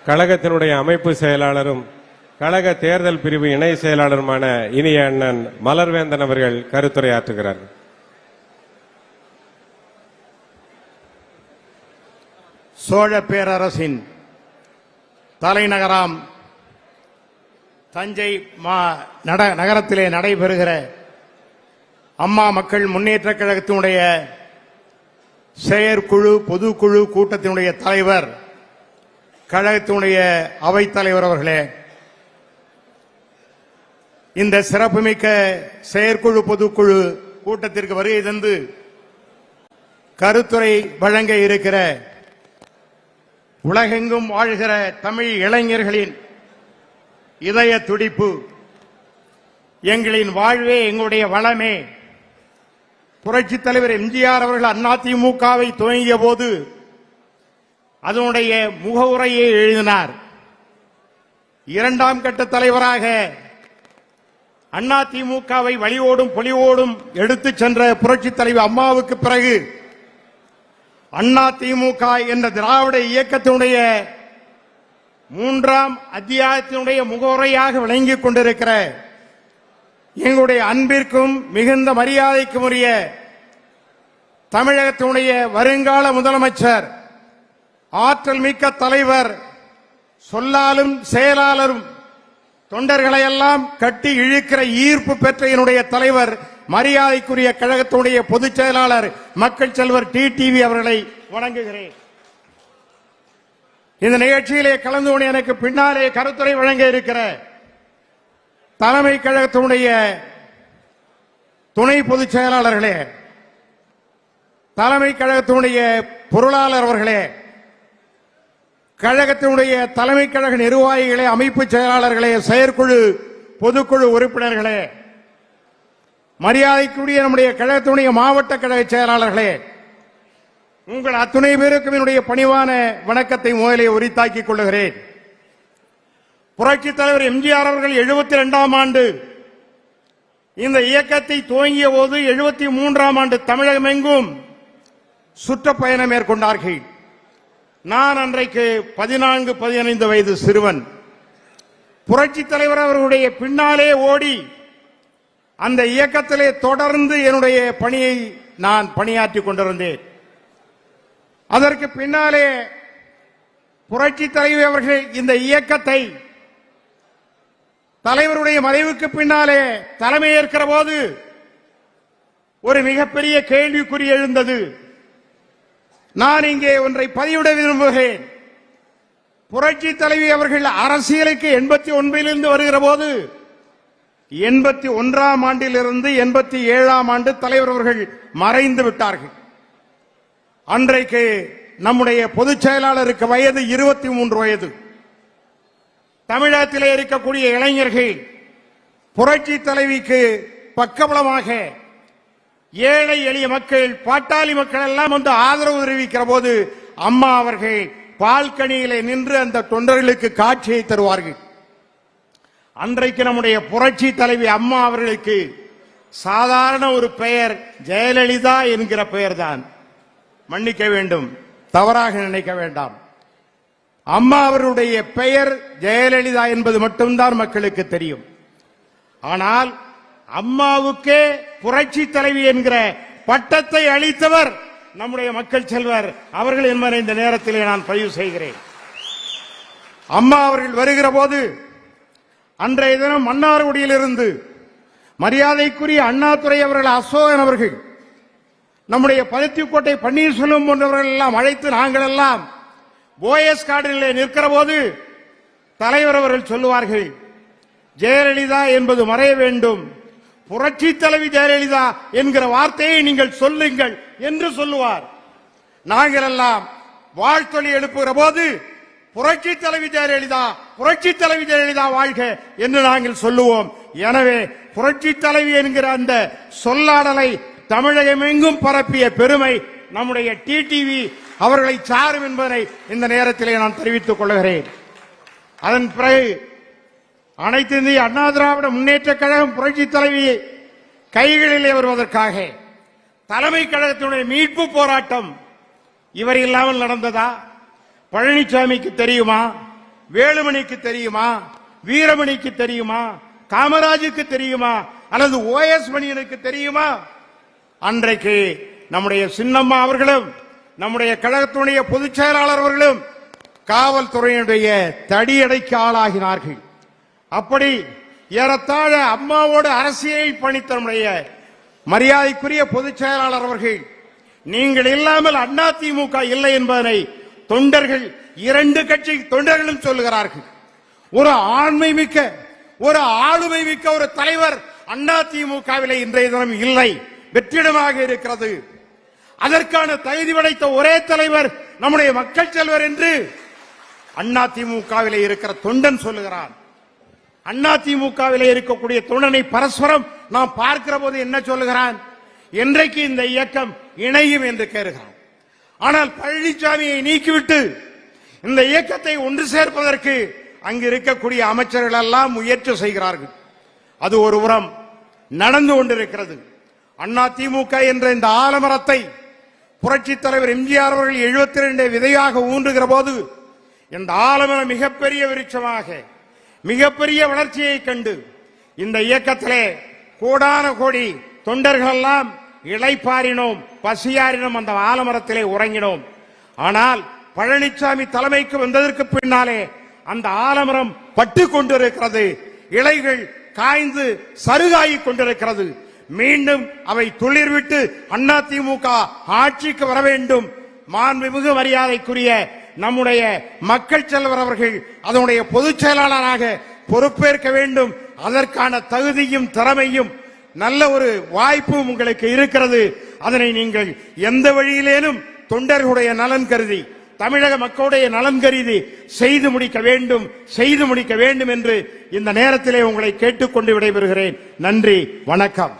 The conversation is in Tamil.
கழகத்தினுடைய அமைப்பு செயலாளரும் கழக தேர்தல் பிரிவு இணை செயலாளருமான இனிய அண்ணன் மலர்வேந்தன் அவர்கள் கருத்துரையாற்றுகிறார். சோழ பேரரசின் தலைநகராம் தஞ்சை நகரத்திலே நடைபெறுகிற அம்மா மக்கள் முன்னேற்றக் கழகத்தினுடைய செயற்குழு பொதுக்குழு கூட்டத்தினுடைய தலைவர், கழகத்தினுடைய அவைத்தலைவர் அவர்களே, இந்த சிறப்புமிக்க செயற்குழு பொதுக்குழு கூட்டத்திற்கு வருகை தந்து கருத்துரை வழங்க இருக்கிற உலகெங்கும் வாழ்கிற தமிழ் இளைஞர்களின் இதய துடிப்பு, எங்களின் வாழ்வே எங்களுடைய வளமே, புரட்சித் தலைவர் எம்ஜிஆர் அவர்கள் அதிமுகவை துவங்கிய போது அதனுடைய முகவுரையை எழுதினார். இரண்டாம் கட்ட தலைவராக அதிமுகவை வழியோடும் பொலிவோடும் எடுத்துச் சென்ற புரட்சித் தலைவர் அம்மாவுக்கு பிறகு அதிமுக என்ற திராவிட இயக்கத்தினுடைய மூன்றாம் அத்தியாயத்தினுடைய முகவுரையாக விளங்கிக் கொண்டிருக்கிற எங்களுடைய அன்பிற்கும் மிகுந்த மரியாதைக்கும் உரிய தமிழகத்தினுடைய வருங்கால முதலமைச்சர், ஆற்றல் மிக்க தலைவர், சொல்லாலும் செயலாளரும் தொண்டர்களை எல்லாம் கட்டி இழுக்கிற ஈர்ப்பு பெற்ற என்னுடைய தலைவர், மரியாதைக்குரிய கழகத்தினுடைய பொதுச் செயலாளர் மக்கள் செல்வர் டிடிவி அவர்களை வணங்குகிறேன். இந்த நிகழ்ச்சியிலே கலந்து கொண்டு எனக்கு பின்னாலே கருத்துரை வழங்க இருக்கிற தலைமை கழகத்தினுடைய துணை பொதுச் செயலாளர்களே, தலைமை கழகத்தினுடைய பொருளாளர் அவர்களே, கழகத்தினுடைய தலைமை கழக நிர்வாகிகளே, அமைப்பு செயலாளர்களே, செயற்குழு பொதுக்குழு உறுப்பினர்களே, மரியாதைக்குரிய நம்முடைய கழகத்தினுடைய மாவட்ட கழக செயலாளர்களே, உங்கள் அத்துணை பேருக்கும் என்னுடைய பணிவான வணக்கத்தை முதலே உரித்தாக்கிக் கொள்ளுகிறேன். புரட்சித் தலைவர் எம்ஜிஆர் அவர்கள் 72ஆம் ஆண்டு இந்த இயக்கத்தை துவங்கிய போது 73ஆம் ஆண்டு தமிழகம் எங்கும் சுற்றுப்பயணம் மேற்கொண்டார்கள். நான் அன்றைக்கு 14-15 வயது சிறுவன். புரட்சித் தலைவர் அவர்களுடைய பின்னாலே ஓடி அந்த இயக்கத்திலே தொடர்ந்து என்னுடைய பணியை நான் பணியாற்றிக் கொண்டிருந்தேன். அதற்கு பின்னாலே புரட்சித் தலைவர் அவர்கள் இந்த இயக்கத்தை தலைவருடைய மறைவுக்கு பின்னாலே தலைமையேற்கிற போது ஒரு மிகப்பெரிய கேள்விக்குறி எழுந்தது. நான் இங்கே ஒன்றை பதிவிட விரும்புகிறேன். புரட்சித் தலைவி அவர்கள் அரசியலுக்கு 89 வருகிற போது 81ஆம் ஆண்டிலிருந்து 87ஆம் ஆண்டு தலைவர் அவர்கள் மறைந்து விட்டார்கள். அன்றைக்கு நம்முடைய பொதுச் செயலாளருக்கு வயது 23 வயது. தமிழகத்திலே இருக்கக்கூடிய இளைஞர்கள் புரட்சி தலைவிக்கு பக்கபலமாக ஏழை எளிய மக்கள், பாட்டாளி மக்கள் எல்லாம் வந்து ஆதரவு தெரிவிக்கிற போது அம்மா அவர்கள் பால்கனியிலே நின்று அந்த தொண்டர்களுக்கு காட்சியை தருவார்கள். அன்றைக்கு நம்முடைய புரட்சி தலைவி அம்மா அவர்களுக்கு சாதாரண ஒரு பெயர் ஜெயலலிதா என்கிற பெயர்தான். மன்னிக்க வேண்டும், தவறாக நினைக்க வேண்டாம். அம்மா அவருடைய பெயர் ஜெயலலிதா என்பது மட்டும்தான் மக்களுக்கு தெரியும். ஆனால் அம்மாவுக்கே புரட்சி தலைவி என்கிற பட்டத்தை அளித்தவர் நம்முடைய மக்கள் செல்வர் அவர்கள் என்பதை இந்த நேரத்திலே நான் பதிவு செய்கிறேன். அம்மா அவர்கள் வருகிற போது அன்றைய தினம் மன்னார்குடியிலிருந்து மரியாதைக்குரிய அண்ணாதுரை அவர்கள், அசோகன் அவர்கள், நம்முடைய பருத்திக்கோட்டை பன்னீர்செல்வம் போன்றவர்கள் எல்லாம் அழைத்து நாங்கள் எல்லாம் போயஸ் கார்டனிலே நிற்கிற போது தலைவர் அவர்கள் சொல்லுவார்கள், ஜெயலலிதா என்பது மறைய வேண்டும், புரட்சி தலைவி ஜெயலலிதா என்கிற வார்த்தையை நீங்கள் சொல்லுங்கள் என்று சொல்லுவார். நாங்கள் எல்லாம் வாழ்த்தொலி எழுப்புகிற போது புரட்சி தலைவி ஜெயலலிதா, புரட்சி தலைவி ஜெயலலிதா வாழ்க என்று நாங்கள் சொல்லுவோம். எனவே புரட்சி தலைவி என்கிற அந்த சொல்லாடலை தமிழகமெங்கும் பரப்பிய பெருமை நம்முடைய டிடிவி அவர்களை சாரும் என்பதை இந்த நேரத்திலே நான் தெரிவித்துக் கொள்கிறேன். அதன் பிறகு அனைத்து இந்திய அண்ணா திராவிட முன்னேற்ற கழகம் புரட்சி தலைவி கைகளிலே வருவதற்காக தலைமை கழகத்தினுடைய மீட்பு போராட்டம் இவர் இல்லாமல் நடந்ததா? பழனிசாமிக்கு தெரியுமா? வேலுமணிக்கு தெரியுமா, வீரமணிக்கு தெரியுமா, காமராஜுக்கு தெரியுமா, அல்லது OS மணியனுக்கு தெரியுமா? அன்றைக்கு நம்முடைய சின்னம்மா அவர்களும் நம்முடைய கழகத்துடைய பொதுச் செயலாளர் அவர்களும் காவல்துறையினுடைய தடியடைக்கு ஆளாகினார்கள். அப்படி ஏறத்தாழ அம்மாவோடு அரசியல் பணித்த நம்முடைய மரியாதைக்குரிய பொதுச் செயலாளர் அவர்கள், நீங்கள் இல்லாமல் அதிமுக இல்லை என்பதனை தொண்டர்கள், இரண்டு கட்சி தொண்டர்களும் சொல்லுகிறார்கள். ஒரு ஆண்மை மிக்க, ஒரு ஆளுமை மிக்க ஒரு தலைவர் அதிமுகவிலே இன்றைய தினம் இல்லை, வெற்றிடமாக இருக்கிறது. அதற்கான தகுதி படைத்த ஒரே தலைவர் நம்முடைய மக்கள் செல்வர் என்று அதிமுகவிலே இருக்கிற தொண்டன் சொல்லுகிறான். அதிமுகவிலே இருக்கக்கூடிய தொண்டனை பரஸ்பரம் நாம் பார்க்கிற போது என்ன சொல்லுகிறான்? என்றைக்கு இந்த இயக்கம் இணையும் என்று கேட்கிறான். ஆனால் பழனிசாமியை நீக்கிவிட்டு இந்த இயக்கத்தை ஒன்று சேர்ப்பதற்கு அங்கு இருக்கக்கூடிய அமைச்சர்கள் எல்லாம் முயற்சி செய்கிறார்கள். அது ஒரு புறம் நடந்து கொண்டிருக்கிறது. அதிமுக என்ற இந்த ஆலமரத்தை புரட்சி தலைவர் எம்ஜிஆர் அவர்கள் 72 விதையாக ஊன்றுகிற போது இந்த ஆலமரம் மிகப்பெரிய விருட்சமாக மிகப்பெரிய வளர்ச்சியை கண்டு இந்த இயக்கத்திலே கோடான கோடி தொண்டர்கள் எல்லாம் இளைப்பாரினோம், பசியாரினோம், அந்த ஆலமரத்திலே உறங்கினோம். ஆனால் பழனிசாமி தலைமைக்கு வந்ததற்கு பின்னாலே அந்த ஆலமரம் பட்டு கொண்டிருக்கிறது, இலைகள் காய்ந்து சருகாகிக் கொண்டிருக்கிறது. மீண்டும் அவை துளிர்விட்டு அதிமுக ஆட்சிக்கு வர வேண்டும். மாண்புமிகு மரியாதைக்குரிய நம்முடைய மக்கள் செல்வர் அவர்கள் அதனுடைய பொதுச் செயலாளராக பொறுப்பேற்க வேண்டும். அதற்கான தகுதியும் திறமையும் நல்ல ஒரு வாய்ப்பும் உங்களுக்கு இருக்கிறது. அதனை நீங்கள் எந்த வழியிலேனும் தொண்டர்களுடைய நலன் கருதி, தமிழக மக்களுடைய நலன் கருதி செய்து முடிக்க வேண்டும் என்று இந்த நேரத்திலே உங்களை கேட்டுக்கொண்டு விடைபெறுகிறேன். நன்றி, வணக்கம்.